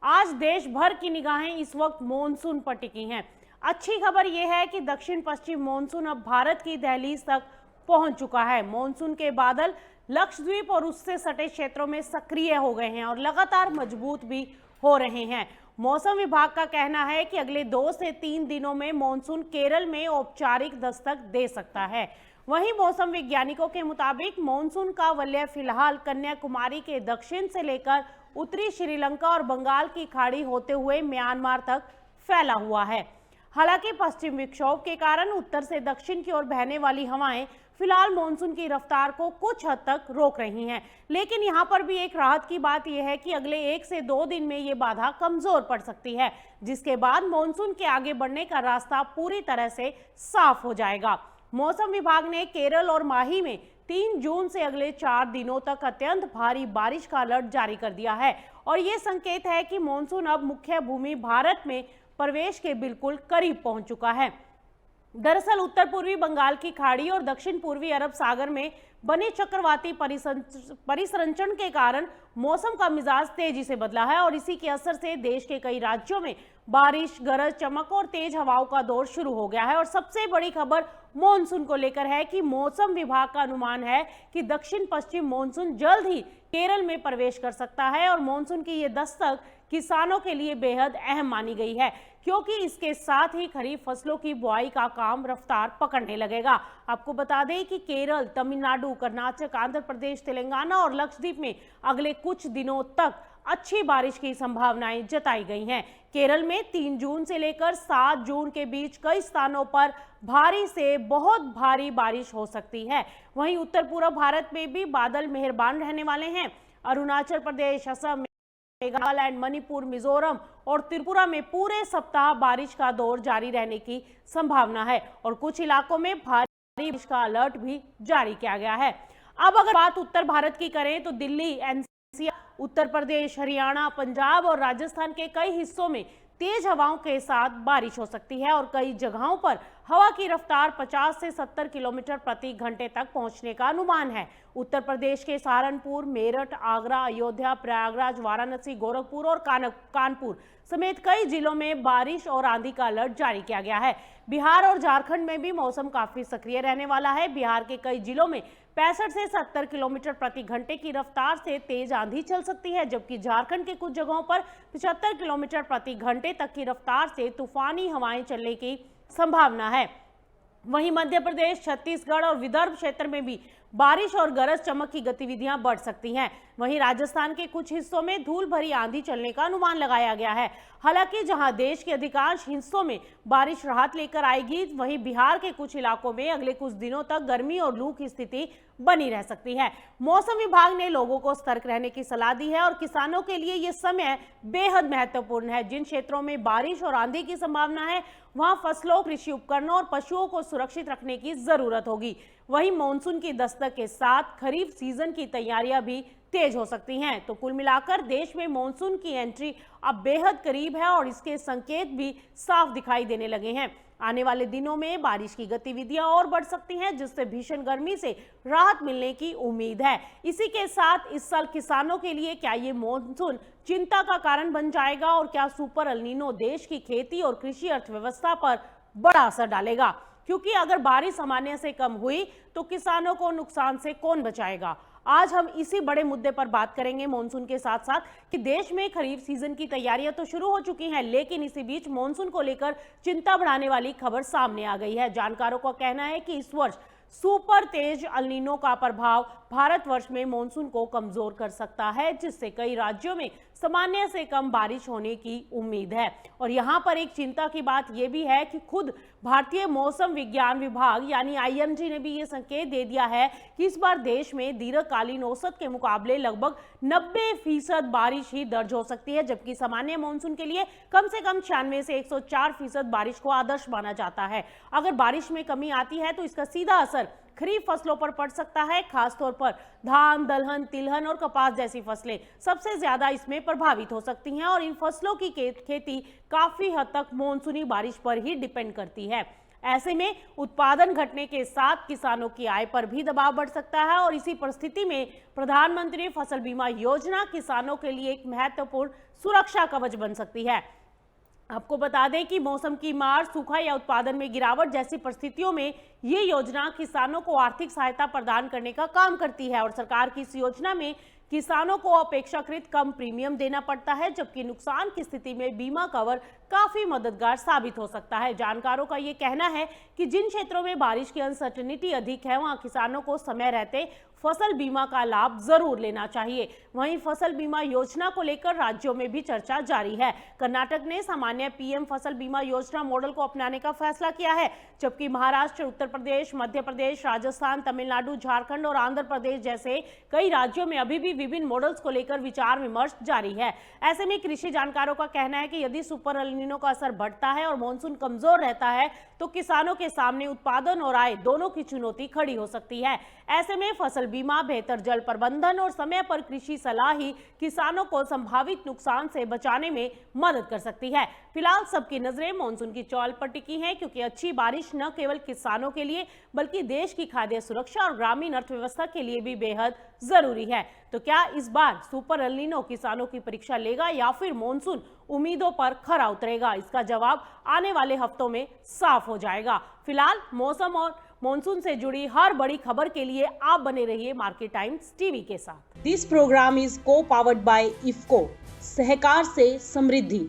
आज देश भर की निगाहें इस वक्त मॉनसून पर टिकी हैं। अच्छी खबर यह है कि दक्षिण पश्चिम मॉनसून अब भारत की दहलीज तक पहुंच चुका है। मॉनसून के बादल लक्षद्वीप और उससे सटे क्षेत्रों में सक्रिय हो गए हैं और लगातार मजबूत भी हो रहे हैं। मौसम विभाग का कहना है कि अगले 2 से 3 दिनों में मॉनसून केरल में औपचारिक दस्तक दे सकता है। वहीं मौसम वैज्ञानिकों के मुताबिक मॉनसून का वलय फिलहाल कन्याकुमारी के दक्षिण से लेकर उत्तरी श्रीलंका और बंगाल की खाड़ी होते हुए म्यांमार तक फैला हुआ है। हालांकि पश्चिम विक्षोभ के कारण उत्तर से दक्षिण की ओर बहने वाली हवाएं फिलहाल मॉनसून की रफ्तार को कुछ हद तक रोक रही हैं। लेकिन यहां पर भी एक राहत की बात यह है कि अगले 1 से 2 दिन में ये बाधा कमजोर पड़ सकती है, जिसके बाद मॉनसून के आगे बढ़ने का रास्ता पूरी तरह से साफ हो जाएगा। मौसम विभाग ने केरल और माही में 3 जून से अगले 4 दिनों तक अत्यंत भारी बारिश का अलर्ट जारी कर दिया है और ये संकेत है कि मॉनसून अब मुख्य भूमि भारत में प्रवेश के बिल्कुल करीब पहुंच चुका है। दरअसल उत्तर पूर्वी बंगाल की खाड़ी और दक्षिण पूर्वी अरब सागर में बने चक्रवाती परिसंचरण के कारण मौसम का मिजाज तेजी से बदला है और इसी के असर से देश के कई राज्यों में बारिश, गरज चमक और तेज हवाओं का दौर शुरू हो गया है। और सबसे बड़ी खबर मॉनसून को लेकर है कि मौसम विभाग का अनुमान है कि दक्षिण पश्चिम मॉनसून जल्द ही केरल में प्रवेश कर सकता है और मॉनसून की ये दस्तक किसानों के लिए बेहद अहम मानी गई है, क्योंकि इसके साथ ही खरीफ फसलों की बुआई का काम रफ्तार पकड़ने लगेगा। आपको बता दें कि केरल, तमिलनाडु, कर्नाटक, आंध्र प्रदेश, तेलंगाना और लक्षद्वीप में अगले कुछ दिनों तक अच्छी बारिश की संभावनाएं जताई गई हैं। केरल में 3 जून से लेकर 7 जून के बीच कई स्थानों पर भारी से बहुत भारी बारिश हो सकती है। वहीं उत्तर पूर्व भारत में भी बादल मेहरबान रहने वाले हैं। अरुणाचल प्रदेश, असम, मेघालय, मणिपुर, मिजोरम और त्रिपुरा में पूरे सप्ताह बारिश का दौर जारी रहने की संभावना है और कुछ इलाकों में भारी बारिश का अलर्ट भी जारी किया गया है। अब अगर बात उत्तर भारत की करें तो दिल्ली, एनसीआर, उत्तर प्रदेश, हरियाणा, पंजाब और राजस्थान के कई हिस्सों में तेज हवाओं के साथ बारिश हो सकती है और कई जगहों पर हवा की रफ्तार 50 से 70 किलोमीटर प्रति घंटे तक पहुंचने का अनुमान है। उत्तर प्रदेश के सहारनपुर, मेरठ, आगरा, अयोध्या, प्रयागराज, वाराणसी, गोरखपुर और कानपुर समेत कई जिलों में बारिश और आंधी का अलर्ट जारी किया गया है। बिहार और झारखंड में भी मौसम काफी सक्रिय रहने वाला है। बिहार के कई जिलों में 65 से 70 किलोमीटर प्रति घंटे की रफ्तार से तेज आंधी चल सकती है, जबकि झारखंड के कुछ जगहों पर 75 किलोमीटर प्रति घंटे तक की रफ्तार से तूफानी हवाएं चलने की संभावना है। वहीं मध्य प्रदेश, छत्तीसगढ़ और विदर्भ क्षेत्र में भी बारिश और गरज चमक की गतिविधियां बढ़ सकती हैं। वहीं राजस्थान के कुछ हिस्सों में धूल भरी आंधी चलने का अनुमान लगाया गया है। हालांकि जहां देश के अधिकांश हिस्सों में बारिश राहत लेकर आएगी, वहीं बिहार के कुछ इलाकों में अगले कुछ दिनों तक गर्मी और लू की स्थिति बनी रह सकती है। मौसम विभाग ने लोगों को सतर्क रहने की सलाह दी है और किसानों के लिए ये समय बेहद महत्वपूर्ण है। जिन क्षेत्रों में बारिश और आंधी की संभावना है, वहां फसलों, कृषि उपकरणों और पशुओं को सुरक्षित रखने की जरूरत होगी। वहीं मॉनसून की दस्तक के साथ खरीफ सीजन की तैयारियां भी तेज हो सकती हैं। तो कुल मिलाकर देश में मॉनसून की एंट्री अब बेहद करीब है और इसके संकेत भी साफ दिखाई देने लगे हैं। आने वाले दिनों में बारिश की गतिविधियां और बढ़ सकती हैं, जिससे भीषण गर्मी से राहत मिलने की उम्मीद है। इसी के साथ इस साल किसानों के लिए क्या ये मॉनसून चिंता का कारण बन जाएगा और क्या सुपर एल नीनो देश की खेती और कृषि अर्थव्यवस्था पर बड़ा असर डालेगा? क्योंकि अगर बारिश सामान्य से कम हुई तो किसानों को नुकसान से कौन बचाएगा? आज हम इसी बड़े मुद्दे पर बात करेंगे। मॉनसून के साथ साथ कि देश में खरीफ सीजन की तैयारियां तो शुरू हो चुकी हैं, लेकिन इसी बीच मॉनसून को लेकर चिंता बढ़ाने वाली खबर सामने आ गई है। जानकारों का कहना है कि इस वर्ष सुपर तेज एल नीनो का प्रभाव भारतवर्ष में मॉनसून को कमजोर कर सकता है, जिससे कई राज्यों में सामान्य से कम बारिश होने की उम्मीद है। और यहाँ पर एक चिंता की बात यह भी है कि खुद भारतीय मौसम विज्ञान विभाग यानी आईएमडी ने भी ये संकेत दे दिया है कि इस बार देश में दीर्घकालीन औसत के मुकाबले लगभग 90% बारिश ही दर्ज हो सकती है, जबकि सामान्य मॉनसून के लिए कम से कम 96 से 104% बारिश को आदर्श माना जाता है। अगर बारिश में कमी आती है तो इसका सीधा असर खरीफ फसलों पर पड़ सकता है। खासतौर पर धान, दलहन, तिलहन और कपास जैसी फसलें सबसे ज्यादा इसमें प्रभावित हो सकती हैं और इन फसलों की खेती काफी हद तक मॉनसूनी बारिश पर ही डिपेंड करती है। ऐसे में उत्पादन घटने के साथ किसानों की आय पर भी दबाव बढ़ सकता है और इसी परिस्थिति में प्रधानमंत्री फसल बीमा योजना किसानों के लिए एक महत्वपूर्ण सुरक्षा कवच बन सकती है। आपको बता दें कि मौसम की मार, सूखा या उत्पादन में गिरावट जैसी परिस्थितियों में ये योजना किसानों को आर्थिक सहायता प्रदान करने का काम करती है और सरकार की इस योजना में किसानों को अपेक्षाकृत कम प्रीमियम देना पड़ता है, जबकि नुकसान की स्थिति में बीमा कवर काफी मददगार साबित हो सकता है। जानकारों का ये कहना है कि जिन क्षेत्रों में बारिश की अनसर्टेनिटी अधिक है वहां किसानों को समय रहते फसल बीमा का लाभ जरूर लेना चाहिए। वहीं फसल बीमा योजना को लेकर राज्यों में भी चर्चा जारी है। कर्नाटक ने सामान्य पीएम फसल बीमा योजना मॉडल को अपनाने का फैसला किया है, जबकि महाराष्ट्र, उत्तर प्रदेश, मध्य प्रदेश, राजस्थान, तमिलनाडु, झारखंड और आंध्र प्रदेश जैसे कई राज्यों में अभी भी विभिन्न मॉडल्स को लेकर विचार विमर्श जारी है। ऐसे में कृषि जानकारों का कहना है कि यदि सुपर एल नीनो का असर बढ़ता है और मानसून कमजोर रहता है तो किसानों के सामने उत्पादन और आय दोनों की चुनौती खड़ी हो सकती है। ऐसे में फसल बीमा, बेहतर जल प्रबंधन और समय पर कृषि सलाह ही किसानों को संभावित नुकसान से बचाने में मदद कर सकती है। फिलहाल सबकी नजरें मानसून की चौल पर टिकी हैं, क्योंकि अच्छी बारिश न केवल किसानों के लिए बल्कि देश की खाद्य सुरक्षा और ग्रामीण अर्थव्यवस्था के लिए भी बेहद जरूरी है। तो क्या इस बार सुपर एल नीनो किसानों की परीक्षा लेगा या फिर मानसून उम्मीदों पर खरा उतरेगा? इसका जवाब आने वाले हफ्तों में साफ हो जाएगा। फिलहाल मौसम और मानसून से जुड़ी हर बड़ी खबर के लिए आप बने रहिए मार्केट टाइम्स टीवी के साथ। दिस प्रोग्राम इज को पावर्ड बाय इफ्को, सहकार से समृद्धि।